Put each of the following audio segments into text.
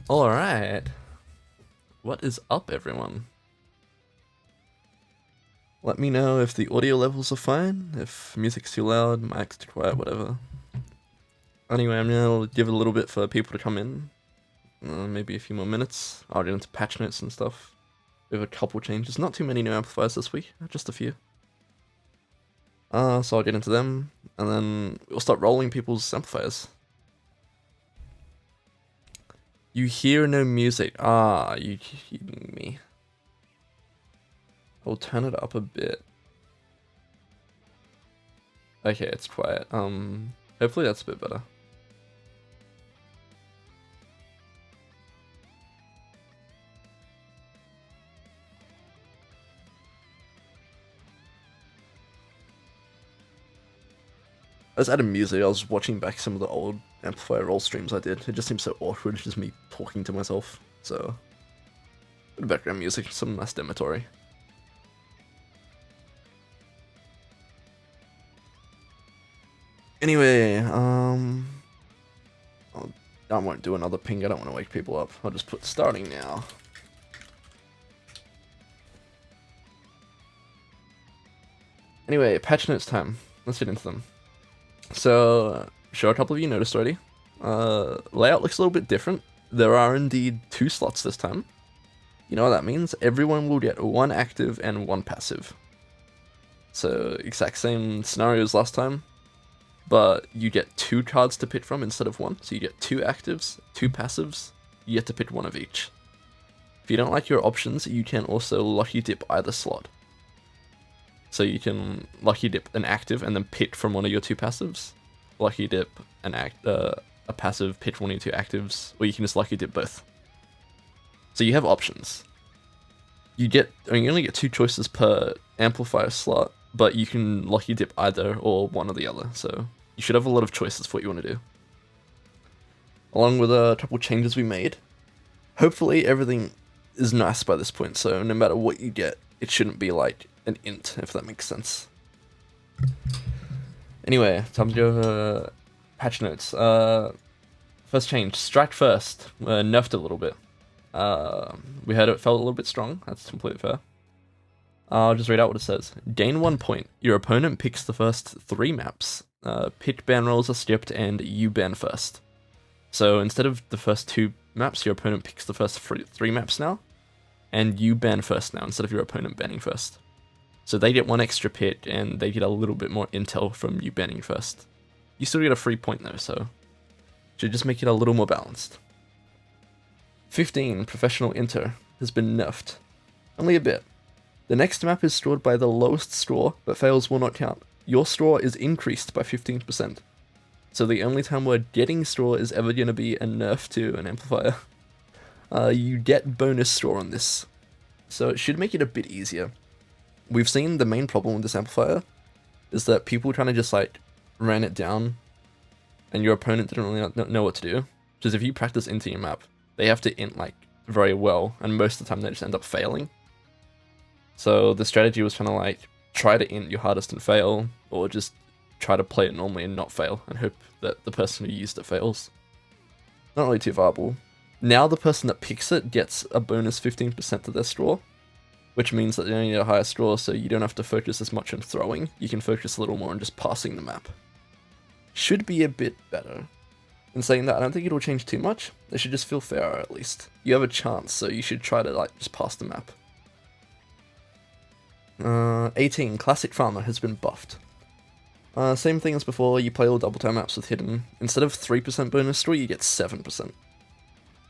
Alright. What is up, everyone? Let me know if the audio levels are fine, if music's too loud, mic's too quiet, whatever. Anyway, I'm gonna give it a little bit for people to come in. Maybe a few more minutes. I'll get into patch notes and stuff. We have a couple changes. Not too many new amplifiers this week, just a few. So I'll get into them, and then we'll start rolling people's amplifiers. You hear no music. You kidding me? I'll turn it up a bit. Okay, it's quiet. Hopefully that's a bit better. I just added music. I was watching back some of the old Amplifier roll streams I did. It just seems so awkward, just me talking to myself. So, a bit of background music, some nice demotory. Anyway, I won't do another ping. I don't want to wake people up. I'll just put starting now. Anyway, patch notes time. Let's get into them. So, sure, a couple of you noticed already. Layout looks a little bit different. There are indeed 2 slots this time. You know what that means? Everyone will get 1 active and 1 passive. So, exact same scenario as last time, but you get 2 cards to pick from instead of 1. So you get 2 actives, 2 passives, you get to pick 1 of each. If you don't like your options, you can also lucky dip either slot. So you can lucky dip an active and then pick from one of your 2 passives. Lucky dip a passive, pick one of your 2 actives, or you can just lucky dip both. So you have options. You only get 2 choices per amplifier slot, but you can lucky dip either or one or the other. So you should have a lot of choices for what you want to do. Along with a couple changes we made. Hopefully everything is nice by this point, so no matter what you get, it shouldn't be like an int, if that makes sense. Anyway, time to go over patch notes. First change, strike first, nerfed a little bit. We heard it felt a little bit strong, that's completely fair. I'll just read out what it says. Gain 1 point. Your opponent picks the first 3 maps. Pick ban rolls are skipped and you ban first. So instead of the first 2 maps, your opponent picks the first 3 maps now. And you ban first now, instead of your opponent banning first. So they get 1 extra pick, and they get a little bit more intel from you banning first. You still get a free point though, so should just make it a little more balanced. 15, Professional Inter, has been nerfed. Only a bit. The next map is scored by the lowest score, but fails will not count. Your score is increased by 15%. So the only time where getting score is ever going to be a nerf to an amplifier. You get bonus score on this, so it should make it a bit easier. We've seen the main problem with this amplifier is that people kind of just like ran it down and your opponent didn't really know what to do. Because if you practice into your map, they have to int like very well, and most of the time they just end up failing. So the strategy was kind of like try to int your hardest and fail, or just try to play it normally and not fail and hope that the person who used it fails. Not really too viable. Now the person that picks it gets a bonus 15% to their score, which means that they only need a higher score, so you don't have to focus as much on throwing. You can focus a little more on just passing the map. Should be a bit better. In saying that, I don't think it'll change too much. It should just feel fairer at least. You have a chance, so you should try to like just pass the map. 18, Classic Farmer has been buffed. Same thing as before, you play all double time maps with Hidden. Instead of 3% bonus score, you get 7%.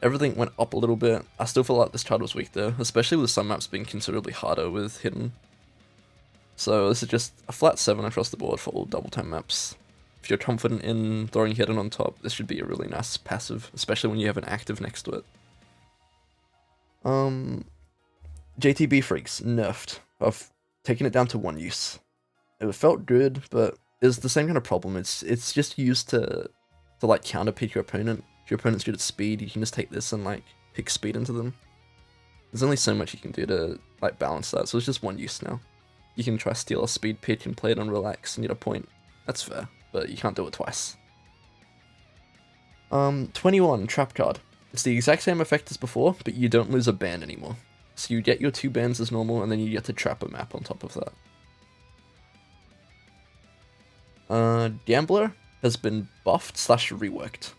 Everything went up a little bit. I still feel like this card was weak though, especially with some maps being considerably harder with Hidden. So this is just a flat 7 across the board for all double time maps. If you're confident in throwing Hidden on top, this should be a really nice passive, especially when you have an active next to it. JTB Freaks, nerfed. I've taken it down to 1 use. It felt good, but it's the same kind of problem. It's just used to like counter pick your opponent. If your opponent's good at speed, you can just take this and like pick speed into them. There's only so much you can do to like balance that, so it's just 1 use now. You can try steal a speed pick and play it on relax and get a point. That's fair, but you can't do it twice. 21, Trap Card. It's the exact same effect as before, but you don't lose a band anymore. So you get your 2 bands as normal, and then you get to trap a map on top of that. Gambler has been buffed / reworked.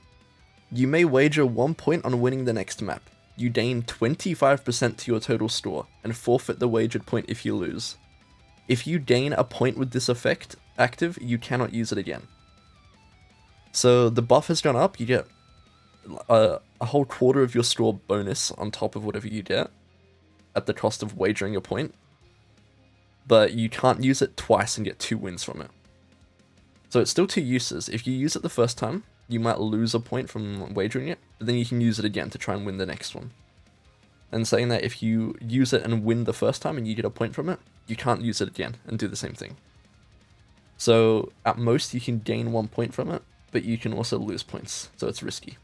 You may wager 1 point on winning the next map. You gain 25% to your total score, and forfeit the wagered point if you lose. If you gain a point with this effect active, you cannot use it again. So the buff has gone up, you get a whole quarter of your score bonus on top of whatever you get, at the cost of wagering a point. But you can't use it twice and get 2 wins from it. So it's still 2 uses. If you use it the first time, you might lose a point from wagering it, but then you can use it again to try and win the next one. And saying that if you use it and win the first time and you get a point from it, you can't use it again and do the same thing. So at most you can gain 1 point from it, but you can also lose points, so it's risky.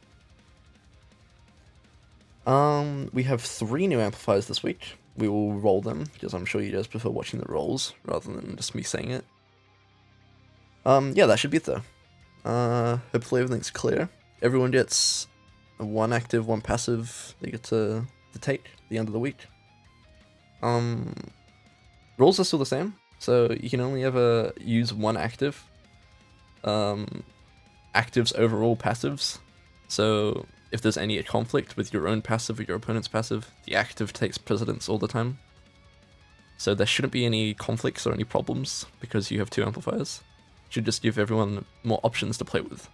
We have 3 new amplifiers this week. We will roll them, because I'm sure you guys prefer watching the rolls rather than just me saying it. Yeah, that should be it though. Hopefully everything's clear. Everyone gets 1 active, 1 passive they get to take at the end of the week. Rules are still the same, so you can only ever use 1 active. Actives overall passives, so if there's any conflict with your own passive or your opponent's passive, the active takes precedence all the time. So there shouldn't be any conflicts or any problems because you have 2 amplifiers. Should just give everyone more options to play with.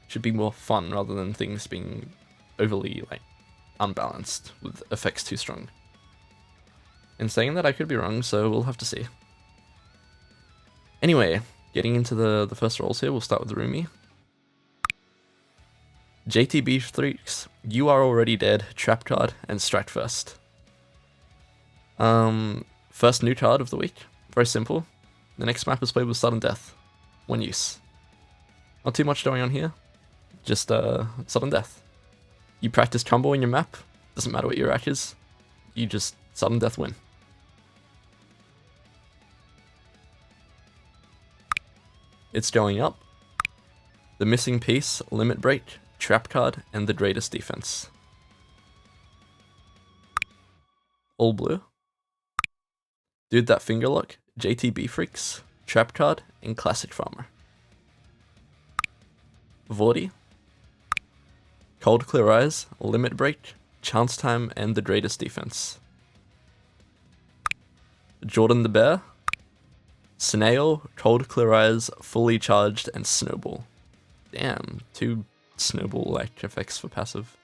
Should be more fun rather than things being overly unbalanced with effects too strong. In saying that, I could be wrong, so we'll have to see. Anyway, getting into the first rolls here, we'll start with the Rumi. JTB Freaks, You Are Already Dead, Trap card, and Strike First. First new card of the week. Very simple. The next map is played with Sudden Death. 1 use. Not too much going on here. Just Sudden Death. You practice combo in your map. Doesn't matter what your rack is. You just Sudden Death win. It's going up. The missing piece, Limit Break, Trap card, and the greatest defense. All blue. Dude That Finger Lock, JTB Freaks, Trap card, and Classic Farmer. Vordy. Cold Clear Eyes, Limit Break, Chance Time, and the greatest defense. Jordan the Bear. Snail, Cold Clear Eyes, Fully Charged, and Snowball. Damn, 2 Snowball-like effects for passive.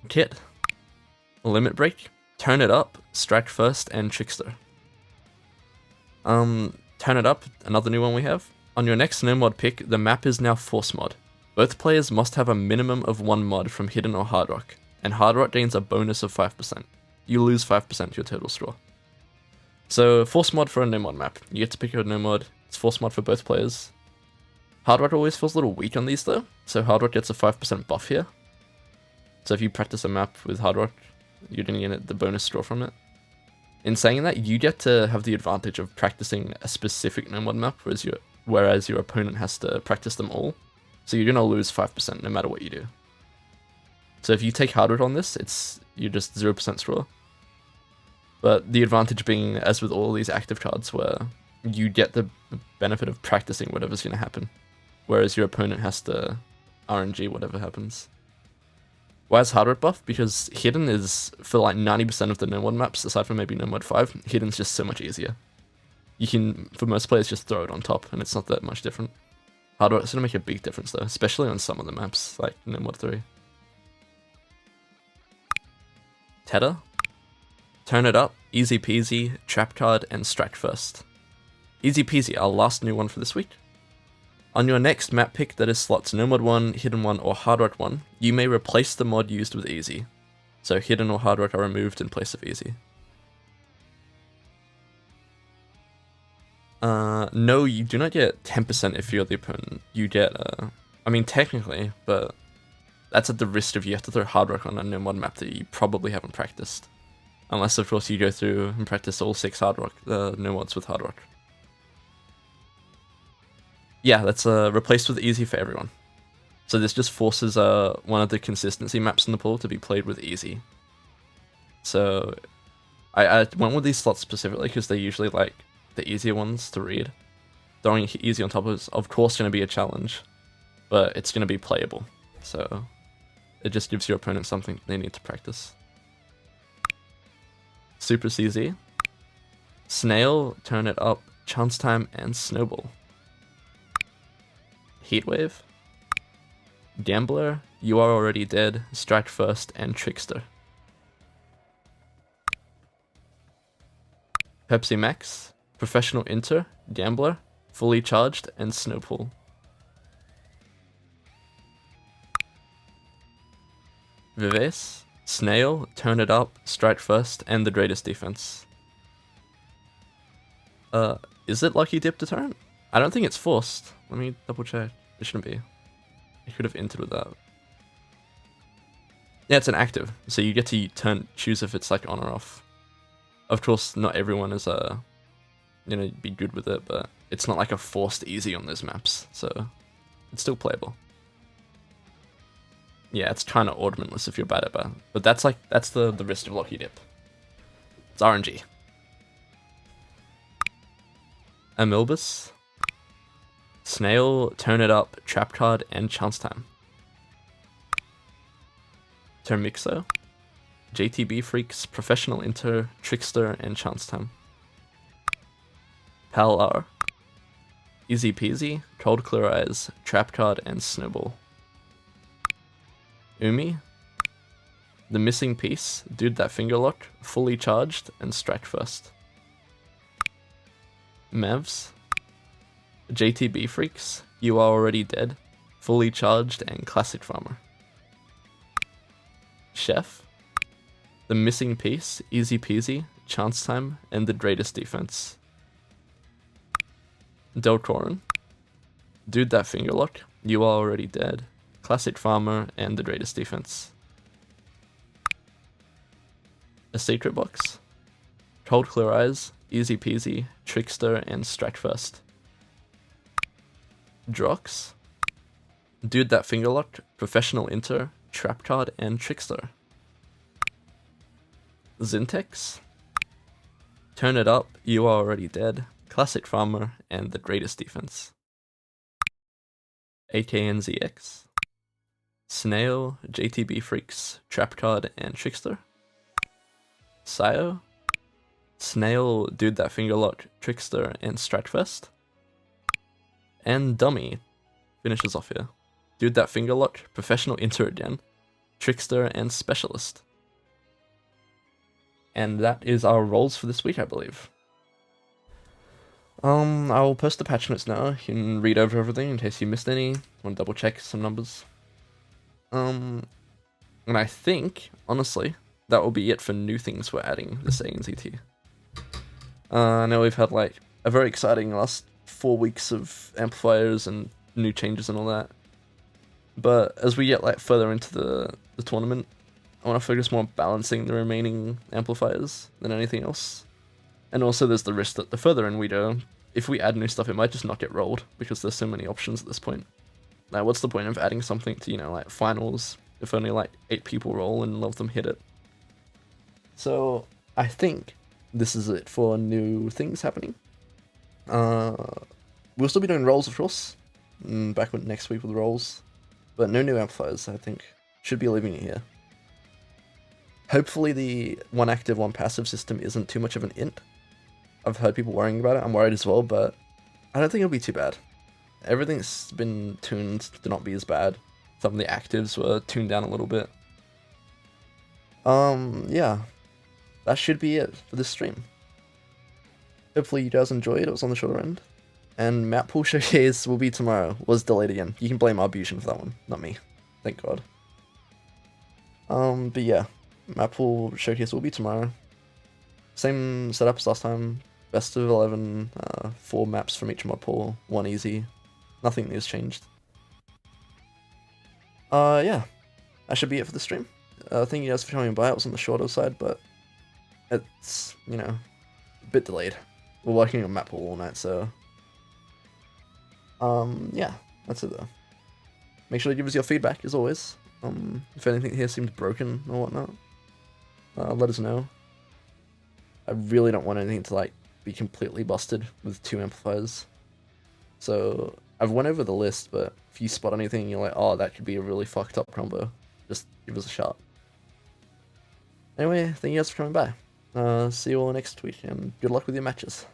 Kit. Limit Break, Turn It Up, Strike First, and Trickster. Turn It Up, another new one we have. On your next no mod pick, the map is now Force Mod. Both players must have a minimum of 1 mod from Hidden or Hard Rock, and Hard Rock gains a bonus of 5%. You lose 5% to your total score. So, Force Mod for a no mod map. You get to pick a no mod, it's Force Mod for both players. Hard Rock always feels a little weak on these though, so Hard Rock gets a 5% buff here. So if you practice a map with Hard Rock, you're going to get the bonus draw from it. In saying that, you get to have the advantage of practicing a specific no mod map, whereas your opponent has to practice them all. So you're going to lose 5% no matter what you do. So if you take Hard Rock on this, you're just 0% score. But the advantage being, as with all these active cards, where you get the benefit of practicing whatever's going to happen, whereas your opponent has to RNG whatever happens. Why is Hard Rock buff? Because Hidden is, for 90% of the no mod maps, aside from maybe no mod 5, Hidden's just so much easier. You can, for most players, just throw it on top, and it's not that much different. Hard Rock's going to make a big difference though, especially on some of the maps, like no mod 3. Tether. Turn It Up, Easy Peasy, Trap card, and Strike First. Easy Peasy, our last new one for this week. On your next map pick that is slots no mod 1, Hidden 1, or Hard Rock 1, you may replace the mod used with Easy. So Hidden or Hard Rock are removed in place of Easy. No, you do not get 10% if you're the opponent. You get, I mean technically, but that's at the risk of you have to throw Hard Rock on a no mod map that you probably haven't practiced. Unless of course you go through and practice all 6 Hard Rock, no mods with Hard Rock. Yeah, that's replaced with Easy for everyone. So this just forces one of the consistency maps in the pool to be played with easy. So I went with these slots specifically because they're usually like the easier ones to read. Throwing easy on top is of course going to be a challenge, but it's going to be playable. So it just gives your opponent something they need to practice. Super CZ. Snail, turn it up, chance time, and snowball. Heatwave. Gambler, you are already dead, strike first, and trickster. Pepsi Max, professional inter, gambler, fully charged, and snowball. Vives, snail, turn it up, strike first, and the greatest defense. Is it lucky dip deterrent? I don't think it's forced. Let me double check. It shouldn't be. It could have entered with that. Yeah, it's an active, so you get to choose if it's like on or off. Of course, not everyone is gonna be good with it, but it's not like a forced easy on those maps, so it's still playable. Yeah, it's kind of ornamentless if you're bad at it, but that's the risk of lucky dip. It's RNG. Amilbus. Snail, turn it up, trap card, and chance time. Termixo. JTB Freaks, professional inter, trickster, and chance time. Pal R. Easy peasy, cold clear eyes, trap card, and snowball. Umi. The missing piece, dude that finger lock, fully charged, and strike first. Mavs. JTB Freaks, you are already dead, fully charged, and classic farmer. Chef. The missing piece, easy peasy, chance time, and the greatest defense. Delcorin. Dude that finger lock, you are already dead, classic farmer, and the greatest defense. A secret box. Cold clear eyes, easy peasy, trickster, and strike first. Drox. Dude that finger lock, professional inter, trap card, and trickster. Zintex. Turn it up, you are already dead, classic farmer, and the greatest defense. AKNZX. Snail, JTB Freaks, trap card, and trickster. Sayo. Snail, dude that finger lock, trickster, and strike first. And Dummy finishes off here. Dude that finger lock, professional inter again, trickster, and specialist. And that is our roles for this week, I believe. I'll post the patch notes now. You can read over everything in case you missed any. Want to double check some numbers. And I think, honestly, that will be it for new things we're adding this ANZT. I know we've had like a very exciting last 4 weeks of amplifiers and new changes and all that. But as we get like further into the tournament, I want to focus more on balancing the remaining amplifiers than anything else. And also there's the risk that the further in we go, if we add new stuff, it might just not get rolled because there's so many options at this point. Like, what's the point of adding something to, like finals if only like 8 people roll and a lot of them hit it? So I think this is it for new things happening. We'll still be doing rolls, of course, back next week with rolls, but no new amplifiers, I think. Should be leaving it here. Hopefully the one active, one passive system isn't too much of an int. I've heard people worrying about it, I'm worried as well, but I don't think it'll be too bad. Everything's been tuned to not be as bad. Some of the actives were tuned down a little bit. Yeah. That should be it for this stream. Hopefully you guys enjoyed, it was on the shorter end. And map pool showcase will be tomorrow, was delayed again. You can blame Arbution for that one, not me. Thank God. But yeah, map pool showcase will be tomorrow. Same setup as last time, best of 11, 4 maps from each mod pool, 1 easy. Nothing new has changed. Yeah, that should be it for the stream. Thank you guys for coming by, it was on the shorter side, but it's, a bit delayed. We're working on map pool all night, so... yeah, that's it though. make sure to give us your feedback as always. If anything here seems broken or whatnot, let us know. I really don't want anything to like be completely busted with 2 amplifiers. So I've went over the list, but if you spot anything you're like, oh, that could be a really fucked up combo, just give us a shout. Anyway, thank you guys for coming by. See you all next week, and good luck with your matches.